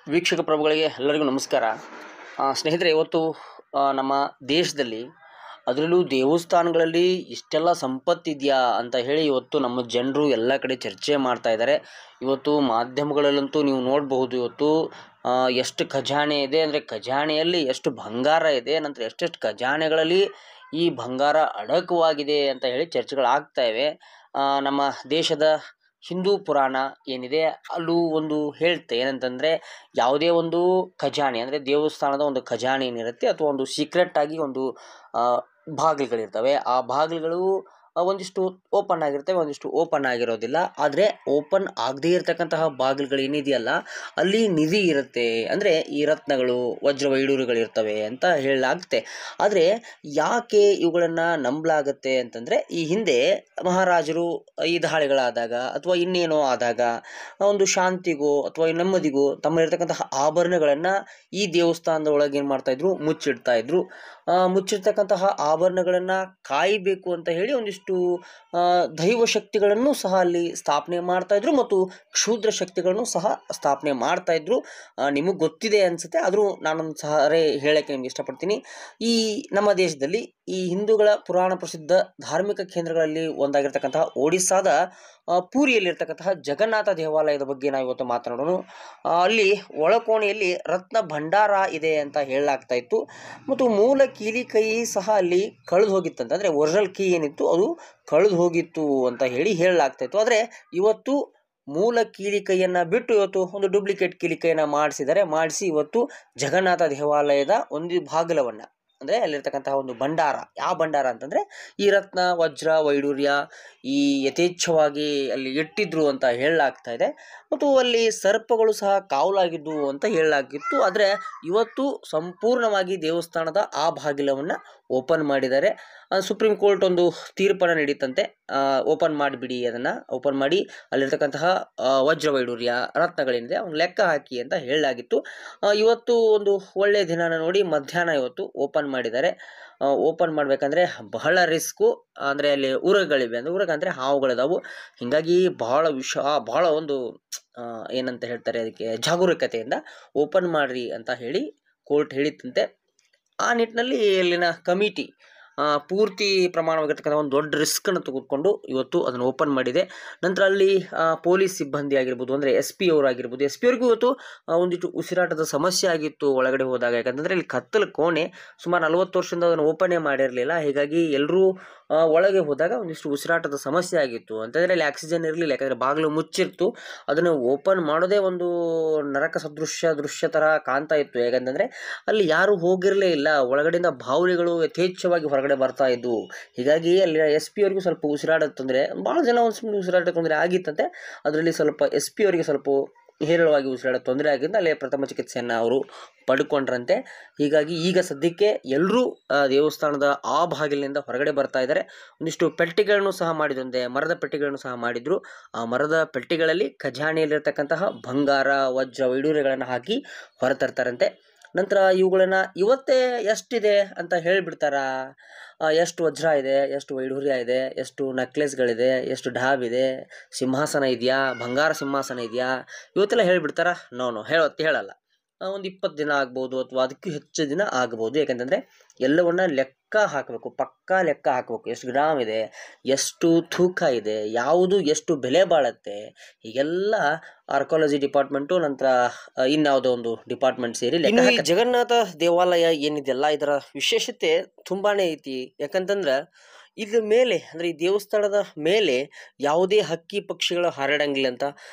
ವೀಕ್ಷಕ ಪ್ರಭುಗಳಿಗೆ ಎಲ್ಲರಿಗೂ ನಮಸ್ಕಾರ. ಸ್ನೇಹಿತರೆ, ಇವತ್ತು ನಮ್ಮ ದೇಶದಲ್ಲಿ ಅದರಲ್ಲೂ ದೇವಸ್ಥಾನಗಳಲ್ಲಿ ಇಷ್ಟೆಲ್ಲ ಸಂಪತ್ತಿದೆಯಾ ಅಂತ ಹೇಳಿ ಇವತ್ತು ನಮ್ಮ ಜನರು ಎಲ್ಲ ಕಡೆ ಚರ್ಚೆ ಮಾಡ್ತಾ ಇದ್ದಾರೆ. ಇವತ್ತು ಮಾಧ್ಯಮಗಳಲ್ಲಂತೂ ನೀವು ನೋಡಬಹುದು, ಇವತ್ತು ಎಷ್ಟು ಖಜಾನೆ ಇದೆ ಅಂದರೆ ಖಜಾನೆಯಲ್ಲಿ ಎಷ್ಟು ಬಂಗಾರ ಇದೆ, ನಂತರ ಎಷ್ಟೆಷ್ಟು ಖಜಾನೆಗಳಲ್ಲಿ ಈ ಬಂಗಾರ ಅಡಕವಾಗಿದೆ ಅಂತ ಹೇಳಿ ಚರ್ಚೆಗಳಾಗ್ತಾ ಇವೆ. ನಮ್ಮ ದೇಶದ ಹಿಂದೂ ಪುರಾಣ ಏನಿದೆ ಅಲ್ಲೂ ಒಂದು ಹೇಳುತ್ತೆ ಏನಂತಂದರೆ, ಯಾವುದೇ ಒಂದು ಖಜಾನೆ ಅಂದರೆ ದೇವಸ್ಥಾನದ ಒಂದು ಖಜಾನೆ ಏನಿರುತ್ತೆ ಅಥವಾ ಒಂದು ಸೀಕ್ರೆಟ್ ಆಗಿ ಒಂದು ಬಾಗಿಲುಗಳಿರ್ತವೆ. ಆ ಬಾಗಿಲುಗಳು ಒಂದಿಷ್ಟು ಓಪನ್ ಆಗಿರ್ತವೆ, ಒಂದಿಷ್ಟು ಓಪನ್ ಆಗಿರೋದಿಲ್ಲ. ಆದರೆ ಓಪನ್ ಆಗದೇ ಇರತಕ್ಕಂತಹ ಬಾಗಿಲುಗಳು ಏನಿದೆಯಲ್ಲ, ಅಲ್ಲಿ ನಿಧಿ ಇರುತ್ತೆ, ಅಂದರೆ ಈ ರತ್ನಗಳು ವಜ್ರ ವೈಡೂರ್ಯಗಳಿರ್ತವೆ ಅಂತ ಹೇಳಲಾಗುತ್ತೆ. ಆದರೆ ಯಾಕೆ ಇವುಗಳನ್ನು ನಂಬಲಾಗುತ್ತೆ ಅಂತಂದರೆ, ಈ ಹಿಂದೆ ಮಹಾರಾಜರು ಈ ದಾಳಿಗಳಾದಾಗ ಅಥವಾ ಇನ್ನೇನೋ ಆದಾಗ ಒಂದು ಶಾಂತಿಗೋ ಅಥವಾ ನೆಮ್ಮದಿಗೋ ತಮ್ಮಲ್ಲಿರ್ತಕ್ಕಂತಹ ಆಭರಣಗಳನ್ನು ಈ ದೇವಸ್ಥಾನದ ಒಳಗೆ ಏನು ಮಾಡ್ತಾಯಿದ್ರು, ಮುಚ್ಚಿಡ್ತಾಯಿದ್ರು. ಮುಚ್ಚಿರ್ತಕ್ಕಂತಹ ಆಭರಣಗಳನ್ನು ಕಾಯಬೇಕು ಅಂತ ಹೇಳಿ ಒಂದಿಷ್ಟು ದೈವ ಶಕ್ತಿಗಳನ್ನು ಸಹ ಅಲ್ಲಿ ಸ್ಥಾಪನೆ ಮಾಡ್ತಾಯಿದ್ರು ಮತ್ತು ಕ್ಷುದ್ರ ಶಕ್ತಿಗಳನ್ನು ಸಹ ಸ್ಥಾಪನೆ ಮಾಡ್ತಾಯಿದ್ರು. ನಿಮಗೆ ಗೊತ್ತಿದೆ ಅನಿಸುತ್ತೆ, ಆದರೂ ನಾನೊಂದು ಸಾರಿ ಹೇಳೋಕ್ಕೆ ನಿಮ್ಗೆ ಇಷ್ಟಪಡ್ತೀನಿ. ಈ ನಮ್ಮ ದೇಶದಲ್ಲಿ ಈ ಹಿಂದೂಗಳ ಪುರಾಣ ಪ್ರಸಿದ್ಧ ಧಾರ್ಮಿಕ ಕೇಂದ್ರಗಳಲ್ಲಿ ಒಂದಾಗಿರ್ತಕ್ಕಂತಹ ಒಡಿಸ್ಸಾದ ಪೂರಿಯಲ್ಲಿರ್ತಕ್ಕಂತಹ ಜಗನ್ನಾಥ ದೇವಾಲಯದ ಬಗ್ಗೆ ನಾವು ಇವತ್ತು ಮಾತನಾಡೋಣ. ಅಲ್ಲಿ ಒಳಕೋಣೆಯಲ್ಲಿ ರತ್ನ ಭಂಡಾರ ಇದೆ ಅಂತ ಹೇಳಲಾಗ್ತಾ ಇತ್ತು ಮತ್ತು ಮೂಲ ಕೀಲಿ ಕೈ ಸಹ ಅಲ್ಲಿ ಕಳೆದು ಹೋಗಿತ್ತಂತ, ಅಂದರೆ ಒರಿಜಿನಲ್ ಕೀ ಏನಿತ್ತು ಅದು ಕಳೆದು ಹೋಗಿತ್ತು ಅಂತ ಹೇಳಲಾಗ್ತಾ ಇತ್ತು. ಆದರೆ ಇವತ್ತು ಮೂಲ ಕೀಲಿ ಕೈಯನ್ನು ಬಿಟ್ಟು ಇವತ್ತು ಒಂದು ಡೂಪ್ಲಿಕೇಟ್ ಕೀಲಿ ಕೈಯನ್ನು ಮಾಡಿಸಿ ಇವತ್ತು ಜಗನ್ನಾಥ ದೇವಾಲಯದ ಒಂದು ಬಾಗಿಲವನ್ನು, ಅಂದರೆ ಅಲ್ಲಿರ್ತಕ್ಕಂತಹ ಒಂದು ಭಂಡಾರ, ಯಾವ ಭಂಡಾರ ಅಂತಂದರೆ ಈ ರತ್ನ ವಜ್ರ ವೈಡೂರ್ಯ ಈ ಯಥೇಚ್ಛವಾಗಿ ಅಲ್ಲಿ ಇಟ್ಟಿದ್ರು ಅಂತ ಹೇಳಲಾಗ್ತಾ ಇದೆ. ಮತ್ತು ಅಲ್ಲಿ ಸರ್ಪಗಳು ಸಹ ಕಾವಲಾಗಿದ್ದು ಅಂತ ಹೇಳಲಾಗಿತ್ತು. ಆದರೆ ಇವತ್ತು ಸಂಪೂರ್ಣವಾಗಿ ದೇವಸ್ಥಾನದ ಆ ಬಾಗಿಲವನ್ನು ಓಪನ್ ಮಾಡಿದ್ದಾರೆ. ಸುಪ್ರೀಂ ಕೋರ್ಟ್ ಒಂದು ತೀರ್ಪನ್ನು ನೀಡಿತಂತೆ, ಓಪನ್ ಮಾಡಿಬಿಡಿ, ಅದನ್ನು ಓಪನ್ ಮಾಡಿ ಅಲ್ಲಿರ್ತಕ್ಕಂತಹ ವಜ್ರ ವೈಡೂರ್ಯ ರತ್ನಗಳೇನಿದೆ ಅವ್ನು ಲೆಕ್ಕ ಹಾಕಿ ಅಂತ ಹೇಳಲಾಗಿತ್ತು. ಇವತ್ತು ಒಂದು ಒಳ್ಳೆಯ ದಿನನ ನೋಡಿ ಮಧ್ಯಾಹ್ನ ಇವತ್ತು ಓಪನ್ ಮಾಡಿದ್ದಾರೆ. ಓಪನ್ ಮಾಡಬೇಕಂದ್ರೆ ಬಹಳ ರಿಸ್ಕು, ಅಂದರೆ ಅಲ್ಲಿ ಉರಗಳಿವೆ, ಅಂದರೆ ಉರಗ ಅಂದರೆ ಹಾವುಗಳಿದಾವು. ಹೀಗಾಗಿ ಬಹಳ ಒಂದು ಏನಂತ ಹೇಳ್ತಾರೆ ಅದಕ್ಕೆ, ಜಾಗರೂಕತೆಯಿಂದ ಓಪನ್ ಮಾಡಿರಿ ಅಂತ ಹೇಳಿ ಕೋರ್ಟ್ ಹೇಳಿತ್ತಂತೆ. ಆ ನಿಟ್ಟಿನಲ್ಲಿ ಇಲ್ಲಿನ ಕಮಿಟಿ ಪೂರ್ತಿ ಪ್ರಮಾಣವಾಗಿರ್ತಕ್ಕಂಥ ಒಂದು ದೊಡ್ಡ ರಿಸ್ಕನ್ನು ತೆಗೆದುಕೊಂಡು ಇವತ್ತು ಅದನ್ನು ಓಪನ್ ಮಾಡಿದೆ. ನಂತರ ಅಲ್ಲಿ ಪೊಲೀಸ್ ಸಿಬ್ಬಂದಿ ಆಗಿರ್ಬೋದು, ಅಂದರೆ SP ಅವರಾಗಿರ್ಬೋದು, SP ಅವ್ರಿಗೂ ಇವತ್ತು ಒಂದಿಷ್ಟು ಉಸಿರಾಟದ ಸಮಸ್ಯೆ ಆಗಿತ್ತು ಒಳಗಡೆ ಹೋದಾಗ. ಯಾಕಂತಂದರೆ ಇಲ್ಲಿ ಕತ್ತಲು ಕೋಣೆ, ಸುಮಾರು 40 ವರ್ಷದಿಂದ ಅದನ್ನು ಓಪನೇ ಮಾಡಿರಲಿಲ್ಲ. ಹೀಗಾಗಿ ಎಲ್ಲರೂ ಒಳಗೆ ಹೋದಾಗ ಒಂದಿಷ್ಟು ಉಸಿರಾಟದ ಸಮಸ್ಯೆ ಆಗಿತ್ತು. ಅಂತಂದರೆ ಅಲ್ಲಿ ಆಕ್ಸಿಜನ್ ಇರಲಿಲ್ಲ, ಯಾಕಂದರೆ ಬಾಗಿಲು ಮುಚ್ಚಿರ್ತು. ಅದನ್ನು ಓಪನ್ ಮಾಡೋದೇ ಒಂದು ನರಕ ದೃಶ್ಯ ಥರ ಕಾಣ್ತಾ ಇತ್ತು. ಯಾಕಂತಂದರೆ ಅಲ್ಲಿ ಯಾರೂ ಹೋಗಿರಲೇ ಇಲ್ಲ, ಒಳಗಡೆಯಿಂದ ಬಾವುಲಿಗಳು ಯಥೇಚ್ಛವಾಗಿ ಹೊರಗಡೆ ಬರ್ತಾ ಇದ್ವು. ಹೀಗಾಗಿ ಅಲ್ಲಿ SP ಅವರಿಗೂ ಸ್ವಲ್ಪ ಉಸಿರಾಟದ ತೊಂದರೆ, ಭಾಳ ಜನ ಒಂದು ಉಸಿರಾಟ ತೊಂದರೆ ಆಗಿತ್ತಂತೆ. ಅದರಲ್ಲಿ ಸ್ವಲ್ಪ SP ಅವರಿಗೆ ಸ್ವಲ್ಪ ಹೇರಳವಾಗಿ ಉಸಿರಾಟ ತೊಂದರೆ ಆಗಿದ್ದು ಅಲ್ಲಿ ಪ್ರಥಮ ಚಿಕಿತ್ಸೆಯನ್ನು ಅವರು ಪಡ್ಕೊಂಡ್ರಂತೆ. ಹೀಗಾಗಿ ಈಗ ಸದ್ಯಕ್ಕೆ ಎಲ್ಲರೂ ದೇವಸ್ಥಾನದ ಆ ಬಾಗಿಲಿನಿಂದ ಹೊರಗಡೆ ಬರ್ತಾ ಇದ್ದಾರೆ. ಒಂದಿಷ್ಟು ಪೆಟ್ಟಿಗೆಗಳನ್ನು ಸಹ ಮಾಡಿದಂತೆ, ಮರದ ಪೆಟ್ಟಿಗೆಗಳನ್ನು ಸಹ ಮಾಡಿದ್ರು. ಆ ಮರದ ಪೆಟ್ಟಿಗೆಗಳಲ್ಲಿ ಖಜಾನೆಯಲ್ಲಿರ್ತಕ್ಕಂತಹ ಬಂಗಾರ ವಜ್ರ ವೈಡೂರ್ಯಗಳನ್ನು ಹಾಕಿ ಹೊರತರ್ತಾರಂತೆ. ನಂತರ ಇವುಗಳನ್ನು ಇವತ್ತೇ ಎಷ್ಟಿದೆ ಅಂತ ಹೇಳಿಬಿಡ್ತಾರ, ಎಷ್ಟು ವಜ್ರ ಇದೆ, ಎಷ್ಟು ವೈಡೂರ್ಯ ಇದೆ, ಎಷ್ಟು ನೆಕ್ಲೆಸ್ಗಳಿದೆ, ಎಷ್ಟು ಢಾಬ್ ಇದೆ, ಸಿಂಹಾಸನ ಇದೆಯಾ, ಬಂಗಾರ ಸಿಂಹಾಸನ ಇದೆಯಾ, ಇವತ್ತೆಲ್ಲ ಹೇಳಿಬಿಡ್ತಾರ? ಹೇಳಲ್ಲ. ಒಂದು 20 ದಿನ ಆಗ್ಬೋದು ಅಥವಾ ಅದಕ್ಕೂ ಹೆಚ್ಚು ದಿನ ಆಗ್ಬೋದು. ಯಾಕಂತಂದರೆ ಎಲ್ಲವನ್ನ ಲೆಕ್ಕ ಹಾಕಬೇಕು, ಪಕ್ಕಾ ಲೆಕ್ಕ ಹಾಕಬೇಕು. ಎಷ್ಟು ಗ್ರಾಮ್ ಇದೆ, ಎಷ್ಟು ತೂಕ ಇದೆ, ಯಾವುದು ಎಷ್ಟು ಬೆಲೆ ಬಾಳುತ್ತೆ, ಹೀಗೆಲ್ಲ ಆರ್ಕಾಲಜಿ ಡಿಪಾರ್ಟ್ಮೆಂಟು ನಂತರ ಇನ್ಯಾವುದೋ ಒಂದು ಡಿಪಾರ್ಟ್ಮೆಂಟ್ ಸೇರಿ ಲೆಕ್ಕ. ಈ ಜಗನ್ನಾಥ ದೇವಾಲಯ ಏನಿದೆಯಲ್ಲ, ಇದರ ವಿಶೇಷತೆ ತುಂಬಾ ಐತಿ. ಯಾಕಂತಂದ್ರೆ ಇದ್ರ ಮೇಲೆ, ಅಂದರೆ ಈ ದೇವಸ್ಥಾನದ ಮೇಲೆ ಯಾವುದೇ ಹಕ್ಕಿ ಪಕ್ಷಿಗಳು ಹಾರಾಡಂಗಿಲ್ಲ ಅಂತ.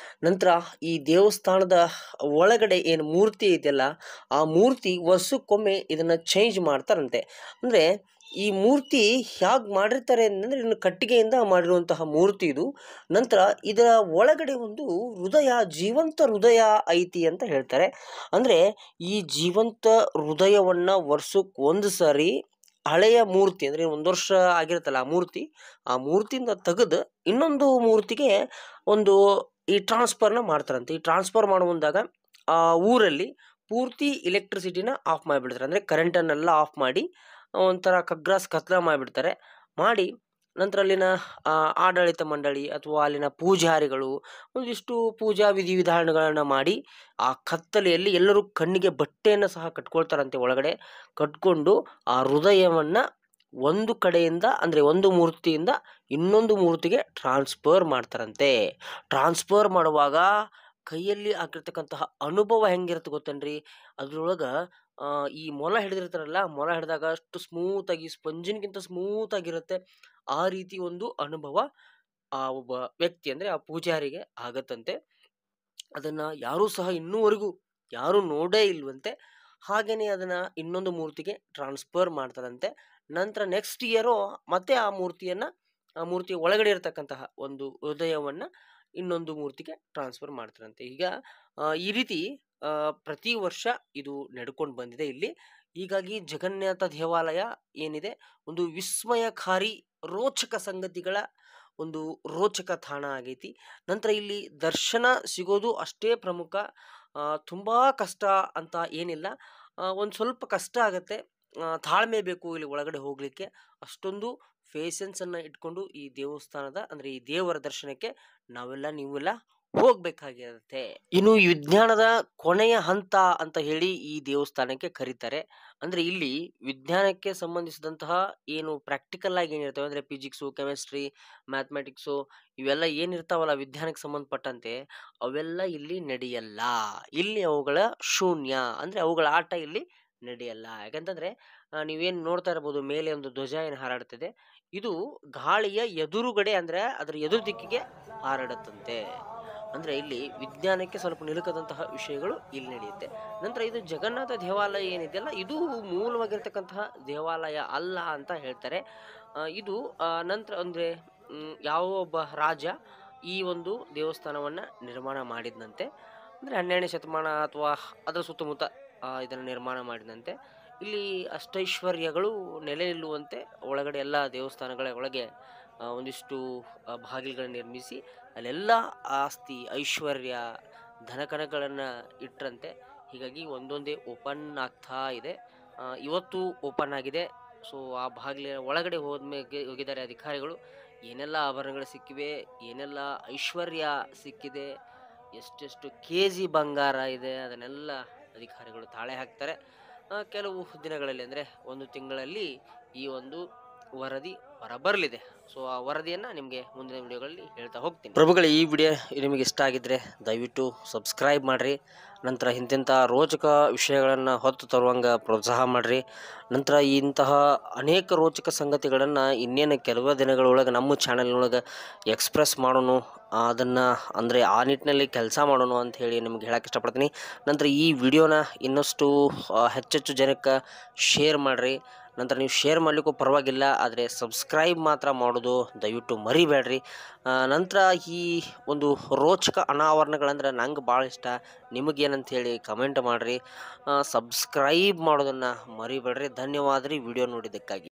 ನಂತರ ಈ ದೇವಸ್ಥಾನದ ಒಳಗಡೆ ಏನು ಮೂರ್ತಿ ಇದೆಯಲ್ಲ, ಆ ಮೂರ್ತಿ ವರ್ಷಕ್ಕೊಮ್ಮೆ ಇದನ್ನು ಚೇಂಜ್ ಮಾಡ್ತಾರಂತೆ. ಅಂದರೆ ಈ ಮೂರ್ತಿ ಹೇಗೆ ಮಾಡಿರ್ತಾರೆ ಅಂತಂದರೆ, ಇನ್ನು ಕಟ್ಟಿಗೆಯಿಂದ ಮಾಡಿರುವಂತಹ ಮೂರ್ತಿ ಇದು. ನಂತರ ಇದರ ಒಳಗಡೆ ಒಂದು ಜೀವಂತ ಹೃದಯ ಐತಿ ಅಂತ ಹೇಳ್ತಾರೆ. ಅಂದರೆ ಈ ಜೀವಂತ ಹೃದಯವನ್ನು ವರ್ಷಕ್ಕೆ ಒಂದು ಸಾರಿ ಹಳೆಯ ಮೂರ್ತಿ, ಅಂದರೆ 1 ವರ್ಷ ಆಗಿರುತ್ತಲ್ಲ ಆ ಮೂರ್ತಿಯಿಂದ ತೆಗೆದು ಇನ್ನೊಂದು ಮೂರ್ತಿಗೆ ಒಂದು ಈ ಟ್ರಾನ್ಸ್ಫರ್ನ ಮಾಡ್ತಾರಂತೆ. ಈ ಟ್ರಾನ್ಸ್ಫರ್ ಮಾಡುವಂದಾಗ ಆ ಊರಲ್ಲಿ ಪೂರ್ತಿ ಎಲೆಕ್ಟ್ರಿಸಿಟಿನ ಆಫ್ ಮಾಡಿಬಿಡ್ತಾರೆ. ಅಂದರೆ ಕರೆಂಟನ್ನೆಲ್ಲ ಆಫ್ ಮಾಡಿ ಒಂಥರ ಕತ್ಲ ಮಾಡಿಬಿಡ್ತಾರೆ. ಮಾಡಿ ನಂತರ ಅಲ್ಲಿನ ಆಡಳಿತ ಮಂಡಳಿ ಅಥವಾ ಅಲ್ಲಿನ ಪೂಜಾರಿಗಳು ಒಂದಿಷ್ಟು ಪೂಜಾ ವಿಧಿವಿಧಾನಗಳನ್ನು ಮಾಡಿ ಆ ಕತ್ತಲೆಯಲ್ಲಿ ಎಲ್ಲರೂ ಕಣ್ಣಿಗೆ ಬಟ್ಟೆಯನ್ನು ಸಹ ಕಟ್ಕೊಳ್ತಾರಂತೆ. ಒಳಗಡೆ ಕಟ್ಕೊಂಡು ಆ ಹೃದಯವನ್ನು ಒಂದು ಕಡೆಯಿಂದ ಅಂದರೆ ಒಂದು ಮೂರ್ತಿಯಿಂದ ಇನ್ನೊಂದು ಮೂರ್ತಿಗೆ ಟ್ರಾನ್ಸ್ಫರ್ ಮಾಡ್ತಾರಂತೆ. ಟ್ರಾನ್ಸ್ಫರ್ ಮಾಡುವಾಗ ಕೈಯಲ್ಲಿ ಆಗಿರ್ತಕ್ಕಂತಹ ಅನುಭವ ಹೆಂಗಿರುತ್ತೆ ಗೊತ್ತೇನ್ರಿ? ಅದ್ರೊಳಗೆ ಈ ಮೊಲ ಹಿಡಿದಿರ್ತಾರಲ್ಲ, ಮೊಲ ಹಿಡಿದಾಗ ಅಷ್ಟು ಸ್ಮೂತಾಗಿ ಸ್ಪಂಜಿನ್ಗಿಂತ ಸ್ಮೂತಾಗಿರುತ್ತೆ. ಆ ರೀತಿ ಒಂದು ಅನುಭವ ಆ ಒಬ್ಬ ವ್ಯಕ್ತಿ ಅಂದರೆ ಆ ಪೂಜಾರಿಗೆ ಆಗತ್ತಂತೆ. ಅದನ್ನು ಯಾರೂ ಸಹ ಇನ್ನೂವರೆಗೂ ಯಾರೂ ನೋಡೇ ಇಲ್ವಂತೆ. ಹಾಗೆಯೇ ಅದನ್ನು ಇನ್ನೊಂದು ಮೂರ್ತಿಗೆ ಟ್ರಾನ್ಸ್ಫರ್ ಮಾಡ್ತಾರಂತೆ. ನಂತರ ನೆಕ್ಸ್ಟ್ ಇಯರು ಮತ್ತೆ ಆ ಮೂರ್ತಿಯ ಒಳಗಡೆ ಇರತಕ್ಕಂತಹ ಒಂದು ಹೃದಯವನ್ನು ಇನ್ನೊಂದು ಮೂರ್ತಿಗೆ ಟ್ರಾನ್ಸ್ಫರ್ ಮಾಡ್ತಾರಂತೆ. ಈಗ ಈ ರೀತಿ ಪ್ರತಿ ವರ್ಷ ಇದು ನಡ್ಕೊಂಡು ಬಂದಿದೆ ಇಲ್ಲಿ. ಹೀಗಾಗಿ ಜಗನ್ನಾಥ ದೇವಾಲಯ ಏನಿದೆ ಒಂದು ವಿಸ್ಮಯಕಾರಿ ರೋಚಕ ಸಂಗತಿಗಳ ಒಂದು ರೋಚಕ ತಾಣ ಆಗೈತಿ. ನಂತರ ಇಲ್ಲಿ ದರ್ಶನ ಸಿಗೋದು ಅಷ್ಟೇ ಪ್ರಮುಖ. ತುಂಬ ಕಷ್ಟ ಅಂತ ಏನಿಲ್ಲ, ಒಂದು ಸ್ವಲ್ಪ ಕಷ್ಟ ಆಗುತ್ತೆ, ತಾಳ್ಮೆ ಬೇಕು ಇಲ್ಲಿ ಒಳಗಡೆ ಹೋಗಲಿಕ್ಕೆ. ಅಷ್ಟೊಂದು ಪೇಷನ್ಸನ್ನು ಇಟ್ಕೊಂಡು ಈ ದೇವಸ್ಥಾನದ ಅಂದರೆ ಈ ದೇವರ ದರ್ಶನಕ್ಕೆ ನೀವೆಲ್ಲ ಹೋಗ್ಬೇಕಾಗಿರುತ್ತೆ. ಇನ್ನು ಈ ವಿಜ್ಞಾನದ ಕೊನೆಯ ಹಂತ ಅಂತ ಹೇಳಿ ಈ ದೇವಸ್ಥಾನಕ್ಕೆ ಕರೀತಾರೆ. ಅಂದರೆ ಇಲ್ಲಿ ವಿಜ್ಞಾನಕ್ಕೆ ಸಂಬಂಧಿಸಿದಂತಹ ಏನು ಪ್ರಾಕ್ಟಿಕಲ್ ಆಗಿ ಏನಿರ್ತವೆ ಅಂದರೆ ಫಿಸಿಕ್ಸು, ಕೆಮಿಸ್ಟ್ರಿ, ಮ್ಯಾಥಮೆಟಿಕ್ಸು ಇವೆಲ್ಲ ಏನಿರ್ತಾವಲ್ಲ ವಿಜ್ಞಾನಕ್ಕೆ ಸಂಬಂಧಪಟ್ಟಂತೆ ಅವೆಲ್ಲ ಇಲ್ಲಿ ನಡೆಯಲ್ಲ. ಇಲ್ಲಿ ಅವುಗಳ ಶೂನ್ಯ ಅಂದರೆ ಅವುಗಳ ಆಟ ಇಲ್ಲಿ ನಡೆಯಲ್ಲ. ಯಾಕಂತಂದರೆ ನೀವೇನು ನೋಡ್ತಾ ಇರ್ಬೋದು, ಮೇಲೆ ಒಂದು ಧ್ವಜ ಏನು ಹಾರಾಡ್ತಿದೆ, ಇದು ಗಾಳಿಯ ಎದುರುಗಡೆ ಅಂದರೆ ಅದರ ಎದುರು ದಿಕ್ಕಿಗೆ ಹಾರಾಡುತ್ತಂತೆ. ಅಂದರೆ ಇಲ್ಲಿ ವಿಜ್ಞಾನಕ್ಕೆ ಸ್ವಲ್ಪ ನಿಲುಕದಂತಹ ವಿಷಯಗಳು ಇಲ್ಲಿ ನಡೆಯುತ್ತೆ. ನಂತರ ಇದು ಜಗನ್ನಾಥ ದೇವಾಲಯ ಏನಿದೆಯಲ್ಲ, ಇದು ಮೂಲವಾಗಿರ್ತಕ್ಕಂತಹ ದೇವಾಲಯ ಅಲ್ಲ ಅಂತ ಹೇಳ್ತಾರೆ. ಇದು ನಂತರ ಅಂದರೆ ಯಾವ ಒಬ್ಬ ರಾಜ ಈ ಒಂದು ದೇವಸ್ಥಾನವನ್ನು ನಿರ್ಮಾಣ ಮಾಡಿದಂತೆ, ಅಂದರೆ 12ನೇ ಶತಮಾನ ಅಥವಾ ಅದರ ಸುತ್ತಮುತ್ತ ಇದನ್ನು ನಿರ್ಮಾಣ ಮಾಡಿದಂತೆ. ಇಲ್ಲಿ ಅಷ್ಟೈಶ್ವರ್ಯಗಳು ನೆಲೆ ನಿಲ್ಲುವಂತೆ ಒಳಗಡೆ ಎಲ್ಲ ದೇವಸ್ಥಾನಗಳ ಒಳಗೆ ಒಂದಿಷ್ಟು ಬಾಗಿಲುಗಳನ್ನು ನಿರ್ಮಿಸಿ ಅಲ್ಲೆಲ್ಲ ಆಸ್ತಿ, ಐಶ್ವರ್ಯ, ಧನಕನಗಳನ್ನು ಇಟ್ಟರಂತೆ. ಹೀಗಾಗಿ ಒಂದೊಂದೇ ಓಪನ್ ಆಗ್ತಾ ಇದೆ. ಇವತ್ತು ಓಪನ್ ಆಗಿದೆ. ಸೊ ಆ ಬಾಗಿಲಿನ ಒಳಗಡೆ ಹೋಗಿದ್ದಾರೆ ಅಧಿಕಾರಿಗಳು. ಏನೆಲ್ಲ ಆಭರಣಗಳು ಸಿಕ್ಕಿವೆ, ಏನೆಲ್ಲ ಐಶ್ವರ್ಯ ಸಿಕ್ಕಿದೆ, ಎಷ್ಟೆಷ್ಟು KG ಬಂಗಾರ ಇದೆ, ಅದನ್ನೆಲ್ಲ ಅಧಿಕಾರಿಗಳು ತಾಳೆ ಹಾಕ್ತಾರೆ. ಕೆಲವು ದಿನಗಳಲ್ಲಿ ಅಂದರೆ ಒಂದು ತಿಂಗಳಲ್ಲಿ ಈ ಒಂದು ವರದಿ ಹೊರಬರಲಿದೆ. ಸೊ ಆ ವರದಿಯನ್ನು ನಿಮಗೆ ಮುಂದಿನ ವಿಡಿಯೋಗಳಲ್ಲಿ ಹೇಳ್ತಾ ಹೋಗ್ತೀನಿ. ಪ್ರಭುಗಳೇ, ಈ ವಿಡಿಯೋ ನಿಮಗೆ ಇಷ್ಟ ಆಗಿದ್ದರೆ ದಯವಿಟ್ಟು ಸಬ್ಸ್ಕ್ರೈಬ್ ಮಾಡಿರಿ. ನಂತರ ಇಂತಿಂಥ ರೋಚಕ ವಿಷಯಗಳನ್ನು ಹೊತ್ತು ತರುವಂಗೆ ಪ್ರೋತ್ಸಾಹ ಮಾಡಿರಿ. ನಂತರ ಇಂತಹ ಅನೇಕ ರೋಚಕ ಸಂಗತಿಗಳನ್ನು ಇನ್ನೇನು ಕೆಲವೇ ದಿನಗಳೊಳಗೆ ನಮ್ಮ ಚಾನಲ್ನೊಳಗೆ ಎಕ್ಸ್ಪ್ರೆಸ್ ಮಾಡೋಣ, ಅದನ್ನು ಅಂದರೆ ಆ ನಿಟ್ಟಿನಲ್ಲಿ ಕೆಲಸ ಮಾಡೋಣ ಅಂತ ಹೇಳಿ ನಿಮ್ಗೆ ಹೇಳಕ್ಕೆ ಇಷ್ಟಪಡ್ತೀನಿ. ನಂತರ ಈ ವಿಡಿಯೋನ ಇನ್ನಷ್ಟು ಹೆಚ್ಚೆಚ್ಚು ಜನಕ್ಕೆ ಶೇರ್ ಮಾಡಿರಿ. ನಂತರ ನೀವು ಶೇರ್ ಮಾಡಲಿಕ್ಕೂ ಪರವಾಗಿಲ್ಲ, ಆದರೆ ಸಬ್ಸ್ಕ್ರೈಬ್ ಮಾತ್ರ ಮಾಡೋದು ದಯವಿಟ್ಟು ಮರಿಬೇಡ್ರಿ. ನಂತರ ಈ ಒಂದು ರೋಚಕ ಅನಾವರಣಗಳಂದ್ರೆ ನಂಗೆ ಭಾಳ ಇಷ್ಟ. ನಿಮಗೇನಂತ ಹೇಳಿ ಕಮೆಂಟ್ ಮಾಡಿರಿ. ಸಬ್ಸ್ಕ್ರೈಬ್ ಮಾಡೋದನ್ನು ಮರಿಬೇಡ್ರಿ. ಧನ್ಯವಾದ ರೀ ವಿಡಿಯೋ ನೋಡಿದ್ದಕ್ಕಾಗಿ.